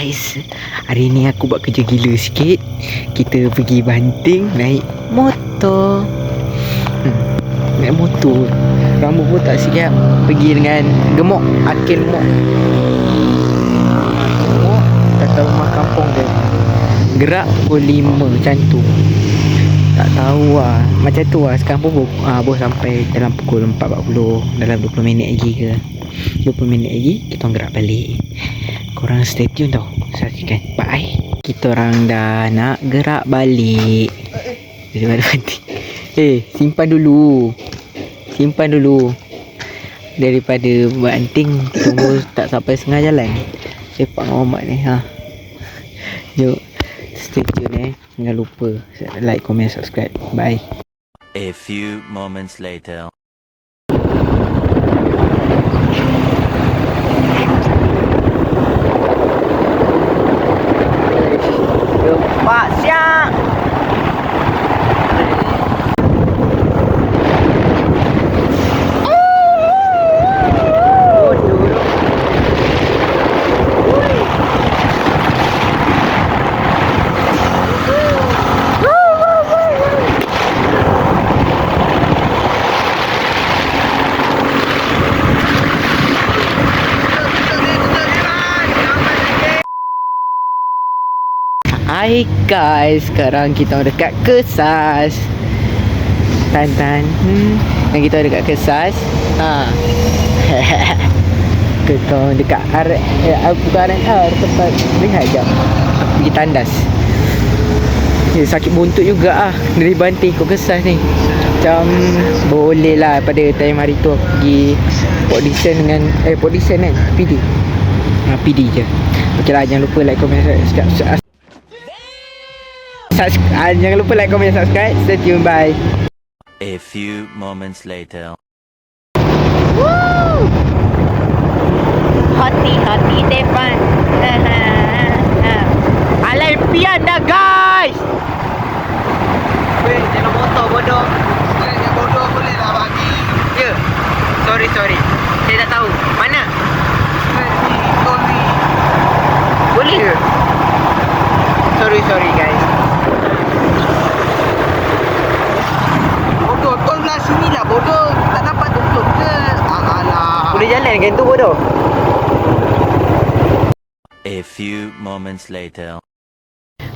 guys, hari ni aku buat kerja gila sikit. Kita pergi banting naik motor. Naik motor, rambut pun tak siap. Pergi dengan gemuk, akil gemuk. Gemuk datang rumah kampung dia. Gerak pukul 5 macam tu. Tak tahu lah, macam tu lah. Sekarang pun baru sampai dalam pukul 4.40. Dalam 20 minit lagi ke 20 minit lagi kita orang gerak balik. Korang stay tune tau, saksikan. Bye. Kita orang dah nak gerak balik. Daripada mati. Simpan dulu. Daripada banting tunggu tak sampai setengah jalan. Cepat Muhammad ni ha. Jom stay tune jangan lupa like, comment, subscribe. Bye. A few moments later. Pak siap. Hai guys, sekarang kita dekat Kesas. Dan kita dekat Kesas. Kita dekat bukan RR, tempat lihat jap. Aku pergi tandas. Sakit buntut juga dari banting ke Kesas ni. Macam boleh lah pada time hari tu aku pergi Podison dengan Podison kan, PD. PD je. Okey lah, jangan lupa like, comment, subscribe. Jangan lupa like, comment, subscribe. Stay tune, bye. A few moments later. Woo! Hati-hati depan. Alai pian dah guys. Weh, jangan motor bodoh. Jangan bodoh boleh lah bagi. Ya. Sorry. Saya tak tahu. Mana? Boleh ke? Sorry guys. Bodoh, tol belah sini lah bodoh. Tak dapat tutup ke? Alah. Boleh jalan kan tu bodoh? A few moments later.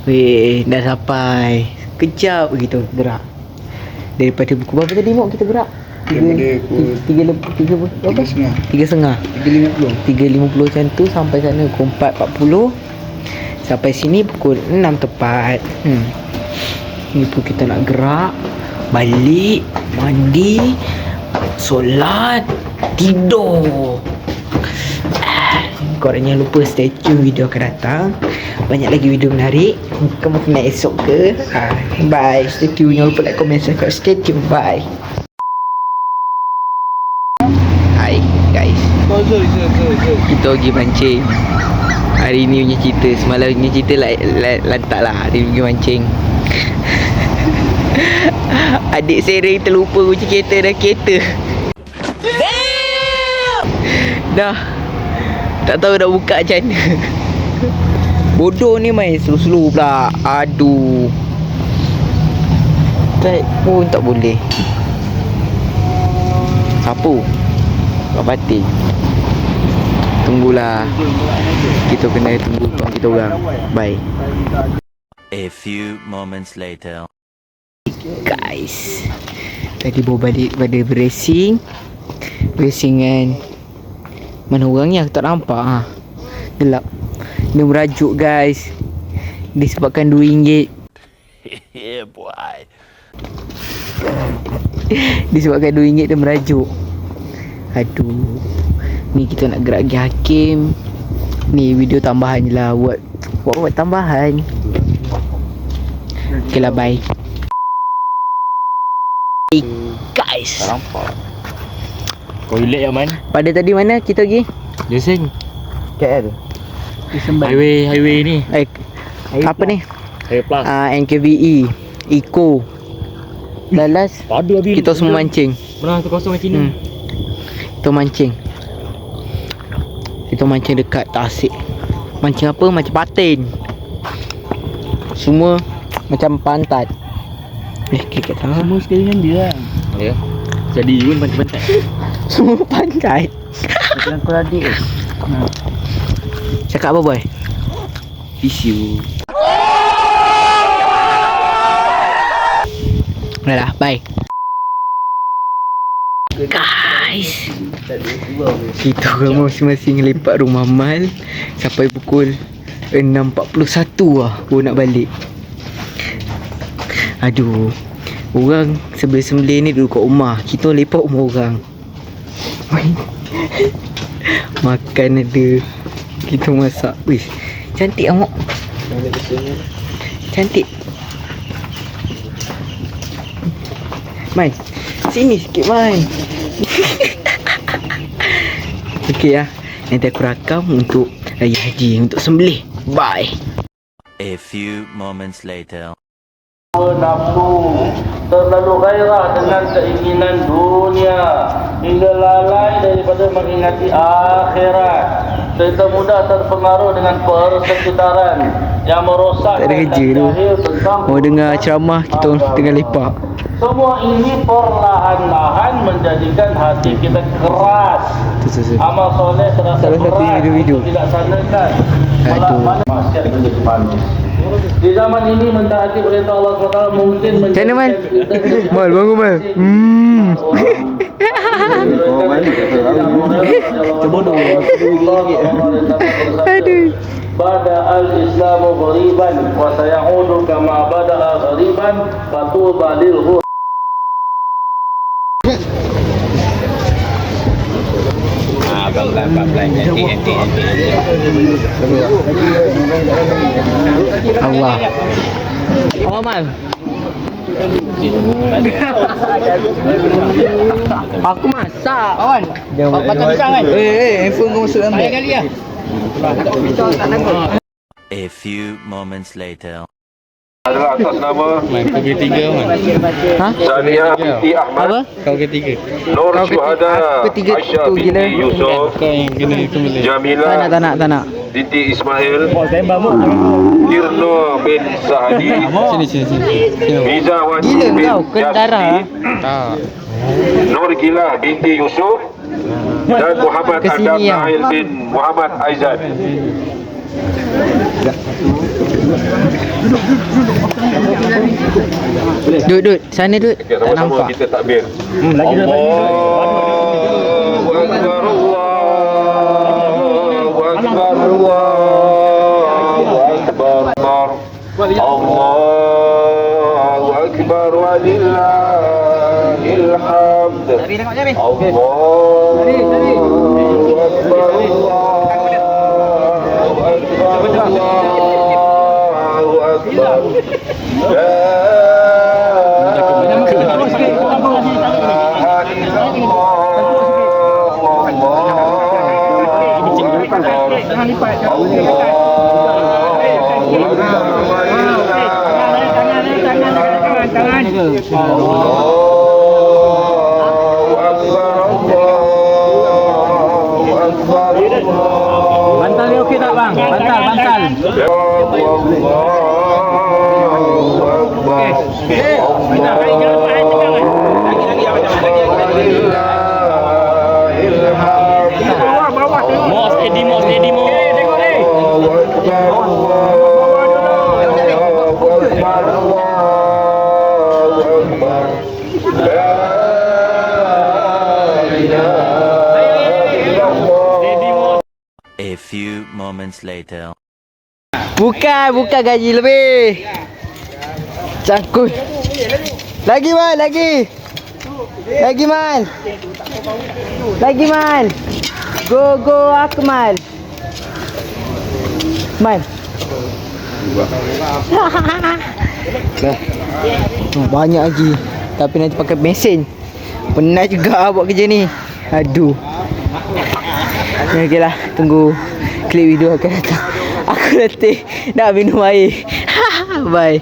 Weh, dah sampai. Kejap begitu gerak. Daripada pukul berapa tadi Mok kita gerak? 3.50 macam tu. Sampai sana pukul 4.40. Sampai sini pukul 6 tepat. Ni pun kita nak gerak balik, mandi, solat, tidur. Korang jangan lupa stay tune, video akan datang. Banyak lagi video menarik. Kemungkinan esok ke. Bye. Stay tune. Jangan lupa like, comment, subscribe. Stay tune. Bye. Hai guys. Kita pergi mancing. Hari ni punya cerita. Semalam punya cerita lantak lah. Hari ni pergi mancing. Adik sering terlupa kunci kereta dan kereta. Dah tak tahu dah buka macam mana. Bodoh ni main slow-slow pula. Aduh. Try pun tak boleh. Sapu Kak Fatih. Tunggulah. Kita kena tunggu kawan kita orang. Bye. A few moments later. Guys, tadi bawa balik pada racing kan. Mana orangnya aku tak nampak. Gelap. Dia merajuk guys. Disebabkan RM2. Yeah boy. Disebabkan RM2 dia merajuk. Aduh. Ni kita nak gerak pergi Hakim. Ni video tambahan je lah. Buat tambahan. Okay lah, bye. Hey guys, tak nampak. Toilet yang mana? pada tadi mana kita pergi? Jason KL. Highway ni. Apa ni? Highway Plus. NKVE Eco. Lalas Padu habis. kita semua mancing. Benar tu kosong macam ni. Kita mancing dekat Tasik. Mancing apa? Macam patin. Semua macam pantat. Kekek tak. Semua sekali dengan dia lah. Ya. Jadi pun pantai-pantai. Semua pantat. Macam kau adik ke? Cakap apa boy? Tisu. Dah lah, bye. Guys, kita orang masing-masing lepak rumah Mal sampai pukul 6.41 lah baru nak balik. Aduh, orang sebelah-sebelah ni duduk kat rumah, kita lepak rumah orang. Makan ada, kita masak. Wih, cantik amok. Cantik. Man, sini sikit Man. Okey lah, nanti aku rakam untuk Raya Haji, untuk sembelih. Bye. A few moments later. Nafsu terlalu gairah dengan keinginan dunia hingga lalai daripada mengingati akhirat. Kita mudah terpengaruh dengan persekitaran yang merosakkan Tak ada kerja tu. Mau dengar ceramah, kita tengah lepak. Semua ini perlahan-lahan menjadikan hati kita keras. Amal soleh terasa Salah satu berat video-video. untuk dilaksanakan. Aduh. Mana maksiat menjadi panis. Di zaman ini mentaati perintah Allah SWT mungkin Macam mana Man? menjadi Mal, bangun Mal. Aduh. Bada al-Islamu ghariban wa sayaudu kama bada'a ghariban fatuba lil Allah. Oh Mal. Aku masak. Kawan. Patut pisang kan? Handphone kau masuk dalam beg. Kali lah. A few moments later. Adalah atas nama Kau ketiga man. Ha? Sania binti Ahmad, Apa? Kau ketiga. Nur Kau Syuhada aku ketiga Aisyah tu gila. binti Yusuf, Kau yang kena sembelih. Jamila Tak nak. binti Ismail, Tirno bin Sahadi, Sini. Miza Wati Gila bin kau, kena darah. Jasdi, Tak. Nur Gila binti Yusuf dan Muhammad Kesini Adam ya. Nail bin Muhammad Aizan. Duduk. Sana duduk. Okay, Tak sama-sama nampak. kita takbir. Allahu Akbar, Allahu Akbar, Allahu Akbar, Allahu Akbar, walillahil hamd. Allahu Akbar, Allahu Akbar, Allahu Akbar. Bantal ni okey tak bang? Bantal. More steady. A few moments later. Bukan gaji lebih. Cangkut. Lagi Man. Go Akmal. Man. Banyak lagi. Tapi nanti pakai mesin. Penat juga buat kerja ni. Aduh. Okeylah, tunggu klip video akan datang. Aku letih nak minum air. Bye.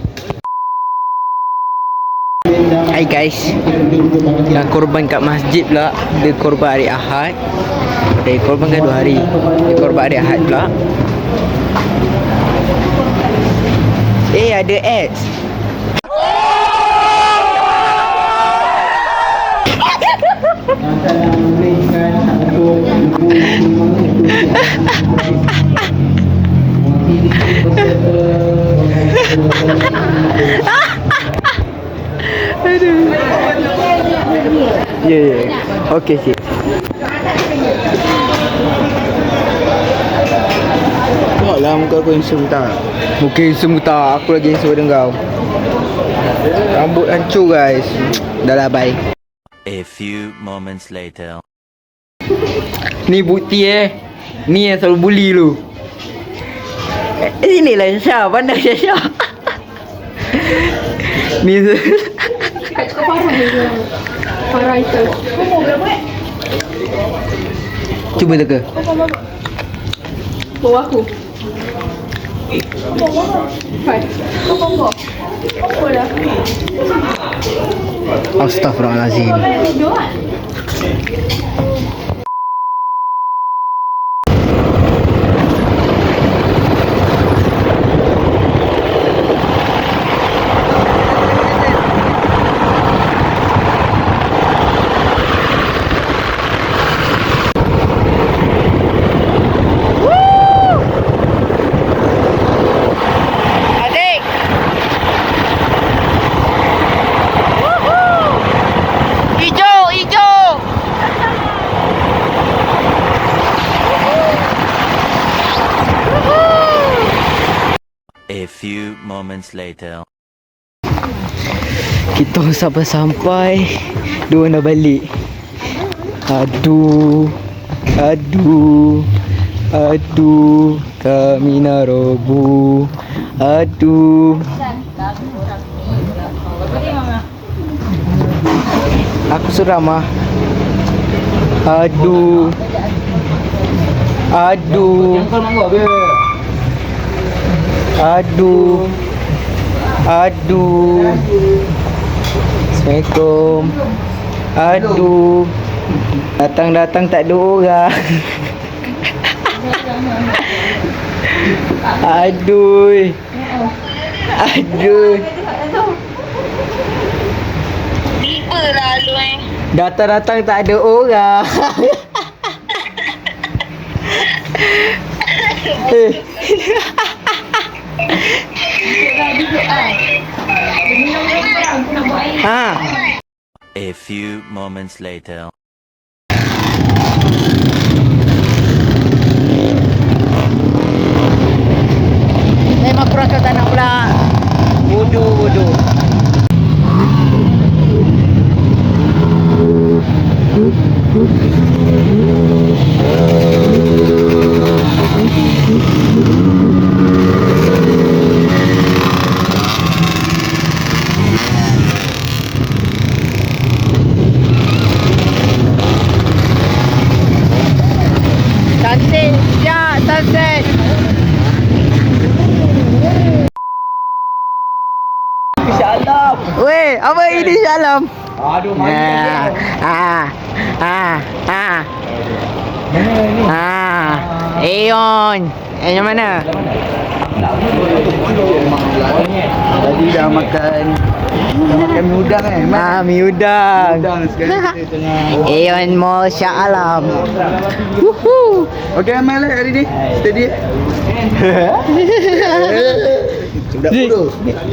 Hai guys. Yang korban kat masjid pula, dia korban hari Ahad. Dia korban kan 2 hari. Dia korban hari Ahad pula. Ada ads. Ya. Okey, cik. Tengoklah muka aku handsome tak? Muka handsome tak? Aku lagi handsome dengan kau. Rambut hancur guys. Dah lah, bye. A few moments later. Ni bukti Ni yang selalu bully lu. Sinilah Syah. Pandang Syah. Ni Kau parah je. Parah itu. Kau mau berapa? cuba teka. Bawa aku. Hai. Kau bawa. Apa dah? Astaghfirullahalazim. Tidur kan? A few moments later. Kita sampai. Diorang dah balik. Aduh. Kami nak roboh. Aduh. Aku seram ah. Aduh. Assalamualaikum. Aduh. Datang tak ada orang. Aduh. Tiba lah lu Datang tak ada orang. A few moments later. Memang kurang kau tak nak pula. Bodoh. Cantik. Ya, sunset. Shalom. Weh, apa ini Shalom? Aduh, mari. Eon. Yang mana? Tadi dah makan mi udang Mi udang. Sekarang kita tengah Eon Mall Shah Alam. Woohoo. Okey, amal lah hari ni. Steady. Budak bodoh. Budak